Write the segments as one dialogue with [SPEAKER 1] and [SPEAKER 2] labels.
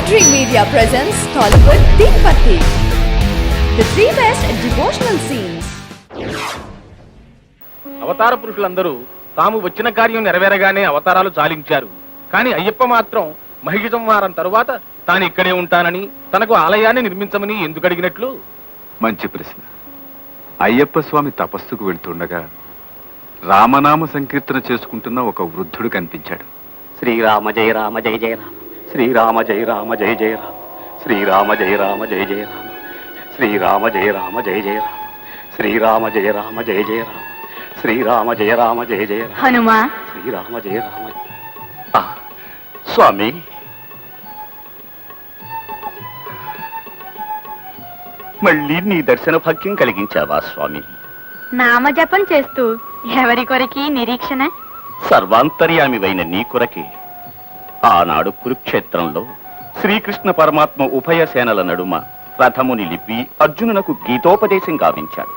[SPEAKER 1] Dream Media presents Tollywood Teen the three best devotional scenes.
[SPEAKER 2] అవతార పురుషులందరూ తాము వచ్చిన కార్యం నెరవేరగానే అవతారాలు చాలించారు. కానీ అయ్యప్ప మాత్రం మహిష సంహారం తరువాత తాను ఇక్కడే ఉంటానని, తనకు ఆలయాన్ని నిర్మించమని ఎందుకు అడిగినట్లు?
[SPEAKER 3] మంచి ప్రశ్న. అయ్యప్ప స్వామి తపస్సుకు వెళ్తుండగా రామనామ సంకీర్తన చేసుకుంటున్న ఒక వృద్ధుడు కనిపించాడు.
[SPEAKER 4] శ్రీరామ జయ రామ జయ జయ రామ, శ్రీరామ జయ రామ జయ జయ రామ, శ్రీరామ జయ రామ జయ జయ రామ, శ్రీరామ జయ రామ జయ జయ రామ, శ్రీరామ జయ రామ జయ జయ రామ, శ్రీరామ జయ రామ జయ జయ రామ,
[SPEAKER 1] హనుమా
[SPEAKER 4] శ్రీరామ జయ రామ. స్వామి, మళ్ళీ నీ దర్శన భాగ్యం కలిగించావా స్వామి?
[SPEAKER 5] నామజపం చేస్తూ ఎవరి కొరకి నిరీక్షణ?
[SPEAKER 4] సర్వాంతర్యామివైన నీ కొరకే ఆనాడు కురుక్షేత్రంలో శ్రీకృష్ణ పరమాత్మ ఉభయ సేనల నడుమ రథము నిలిపి అర్జునునకు గీతోపదేశం గావించాడు.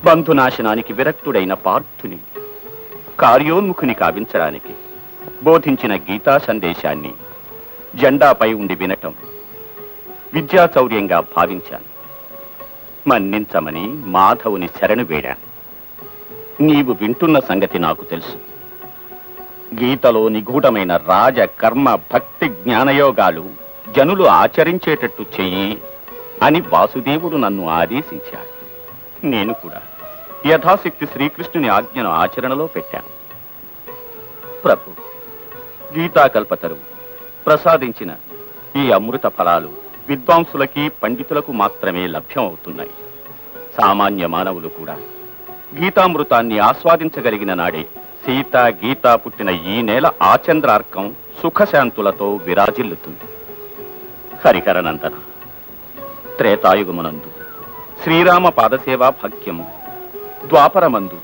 [SPEAKER 4] బంధునాశనానికి విరక్తుడైన పార్థుని కార్యోన్ముఖుని కావించడానికి బోధించిన గీతా సందేశాన్ని జెండాపై ఉండి వినటం విద్యాచౌర్యంగా భావించాను. మన్నించమని మాధవుని శరణు వేడాను. నీవు వింటున్న సంగతి నాకు తెలుసు. గీతలో నిగూఢమైన రాజ కర్మ భక్తి జ్ఞానయోగాలు జనులు ఆచరించేటట్టు చెయ్యి అని వాసుదేవుడు నన్ను ఆదేశించాడు. నేను కూడా యథాశక్తి శ్రీకృష్ణుని ఆజ్ఞను ఆచరణలో పెట్టాను. ప్రభు, గీతాకల్పతరు ప్రసాదించిన ఈ అమృత ఫలాలు విద్వాంసులకి పండితులకు మాత్రమే లభ్యం అవుతున్నాయి. సామాన్య మానవులు కూడా గీతామృతాన్ని ఆస్వాదించగలిగిన నాడే సీత గీత పుట్టిన ఈ నేల ఆచంద్రార్కం సుఖశాంతులతో విరాజిల్లుతుంది. హరిహరనందన, త్రేతాయుగమునందు శ్రీరామ పాదసేవా భాగ్యము, ద్వాపరమందు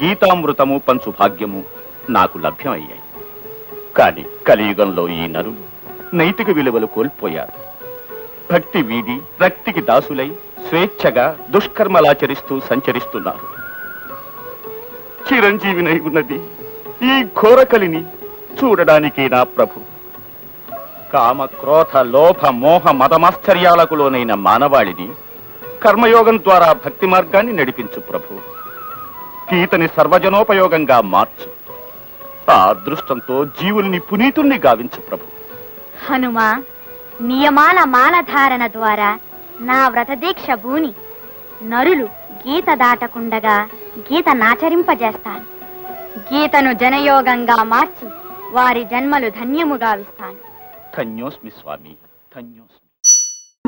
[SPEAKER 4] గీతామృతము పంచు భాగ్యము నాకు లభ్యమయ్యాయి. కాని కలియుగంలో ఈ నరులు నైతిక విలువలు కోల్పోయారు. భక్తి వీడి రక్తికి దాసులై స్వేచ్ఛగా దుష్కర్మలాచరిస్తూ సంచరిస్తున్నారు. చిరంజీవినై ఉన్నది ఈ ఘోరకలిని చూడడానికే నా ప్రభు. కామ క్రోధ లోభ మోహ మదమాశ్చర్యాలకు లోనైన మానవాళిని కర్మయోగం ద్వారా భక్తి మార్గాన్ని నడిపించు ప్రభు. గీతని సర్వజనోపయోగంగా మార్చు. ఆ అదృష్టంతో జీవుల్ని పునీతుల్ని గావించు ప్రభు.
[SPEAKER 5] హనుమా, నియమాల మాలధారణ ద్వారా నా వ్రతదీక్ష భూని నరులు గీత దాటకుండగా గీత నాచరింపజేస్తాను. గీతను జనయోగంగా మార్చి వారి జన్మలు ధన్యము గావిస్తాను.
[SPEAKER 4] ధన్యోస్మి స్వామి, ధన్యోస్మి.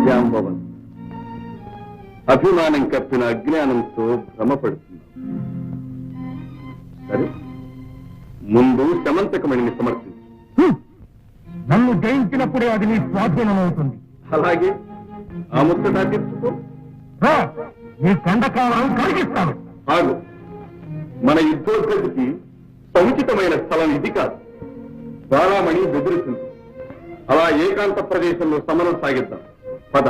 [SPEAKER 3] జాంబవన్ అభిమానం కప్పిన అజ్ఞానంతో భ్రమపడుతుంది. సరే, ముందు శమంతకమణిని సమర్పించు.
[SPEAKER 6] నన్ను జయించినప్పుడే అది నీ స్వాధీనమవుతుంది.
[SPEAKER 3] అలాగే ఆ ముచ్చట తీర్చుకో.
[SPEAKER 6] నీ కండకాలను కలిగిస్తాను.
[SPEAKER 3] ఆగు, మన యుద్ధోద్గతికి సముచితమైన స్థలం ఇది కాదు. బాలామణి బెదిరిస్తుంది. అలా ఏకాంత ప్రదేశంలో సమరం సాగిద్దాం. పద.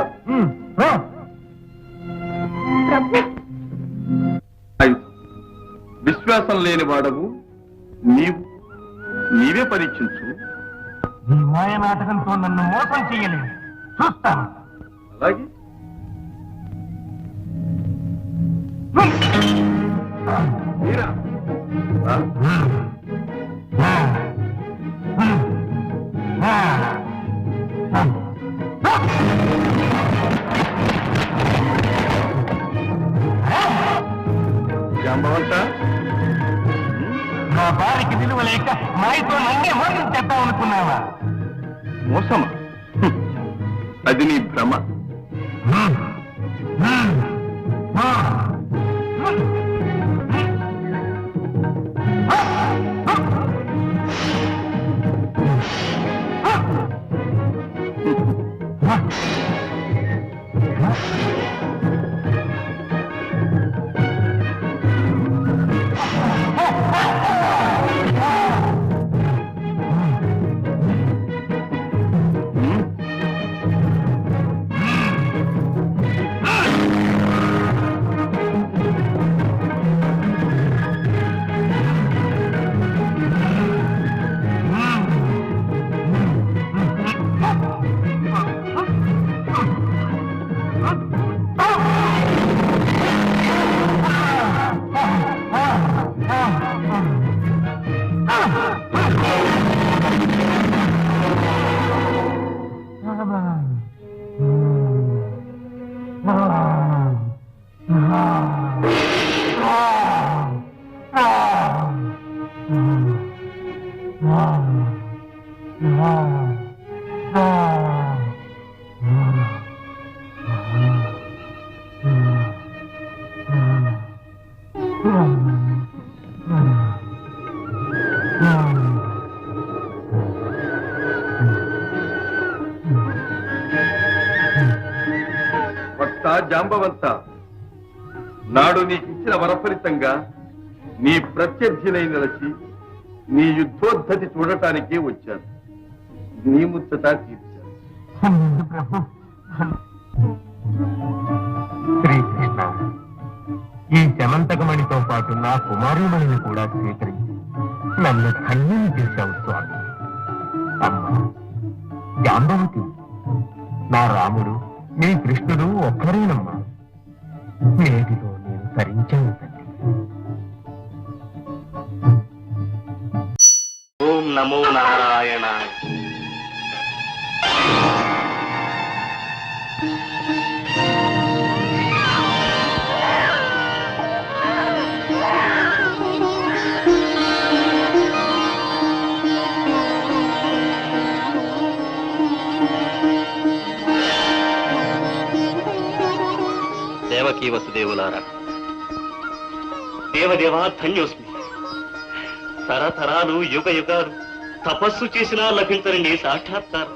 [SPEAKER 3] విశ్వాసం లేని వాడవు నీవే పరీక్షించు.
[SPEAKER 6] నీ మాయ నాటకంతో నన్ను మోసం చెయ్యలేదు. చూస్తాను.
[SPEAKER 3] అలాగే మీరా జాంబవంత,
[SPEAKER 6] నా భార్యకి విలువ లేక మాయతో నన్నే మోసం చేద్దామనుకున్నావా?
[SPEAKER 3] మోసమా? అది నీ భ్రమ. భక్త జాంబవంత, నాడు నీకిచ్చిన వరఫలితంగా నీ ప్రత్యర్థినై నిలచి నీ యుద్ధోద్ధతి చూడటానికే వచ్చాను. నీ ముచ్చట తీర్చాను.
[SPEAKER 6] ప్రభు శ్రీకృష్ణ, ఈ శమంతకమణితో పాటు నా కుమారుమణిని కూడా స్వీకరించి నన్ను ధన్యం చేశావు స్వామి. అమ్మా జాంబవతి, నా రాముడు నీ కృష్ణుడు ఒక్కరేనమ్మా. నేటిలో నేను తరించాను తండ్రి.
[SPEAKER 4] ఓం నమో నారాయణాయ. దేవకీ వసుదేవులారా, దేవదేవా ధన్యోస్మి. తరతరాలు యుగ యుగాలు తపస్సు చేసినా లభించని నీ సాక్షాత్కారం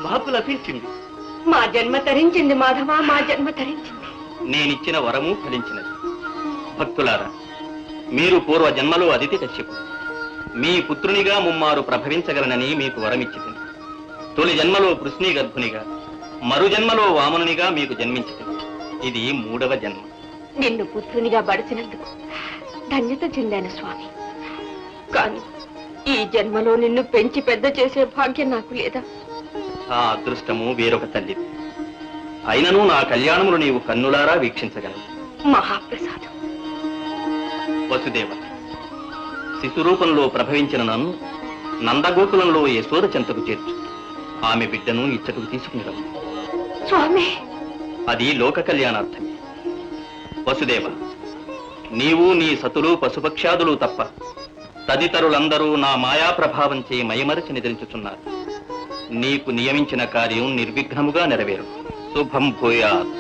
[SPEAKER 4] మాకు లభించింది.
[SPEAKER 7] మా జన్మ తరించింది మాధవ, మా జన్మ తరించింది.
[SPEAKER 4] నేనిచ్చిన వరము ఫలించినది. భక్తులారా, మీరు పూర్వ జన్మలో అదితి కశ్యపు మీ పుత్రునిగా ముమ్మారు ప్రభవించగలనని మీకు వరమిచ్చితిని. తొలి జన్మలో కృష్ణీ గర్భునిగా, మరు జన్మలో వామనునిగా మీకు జన్మించితిని. ఇది 3వ జన్మ.
[SPEAKER 7] నిన్ను పుత్రునిగా బడిసినందుకు ధన్యత చెందాను స్వామి. కాని ఈ జన్మలో నిన్ను పెంచి పెద్ద చేసే భాగ్యం నాకు లేదా?
[SPEAKER 4] ఆ అదృష్టము వేరొక తల్లి. అయినను నా కళ్యాణములు నీవు కన్నులారా వీక్షించగలవు.
[SPEAKER 7] మహాప్రసాదం.
[SPEAKER 4] వసుదేవ, శిశురూపంలో ప్రభవించిన నన్ను నందగోకులంలో యశోద చెంతకు చేర్చు. ఆమె బిడ్డను ఇచ్చటకు తీసుకుని రమ్ము.
[SPEAKER 7] స్వామి,
[SPEAKER 4] అది లోక కళ్యాణార్థమే. వసుదేవ, నీవు నీ సతులు పశుపక్ష్యాదులు తప్ప తదితరులందరూ నా మాయా ప్రభావం చే మయమరచి నిద్రించుచున్నారు. నీకు నియమించిన కార్యం నిర్విఘ్నముగా నెరవేరు. శుభం భూయాత్.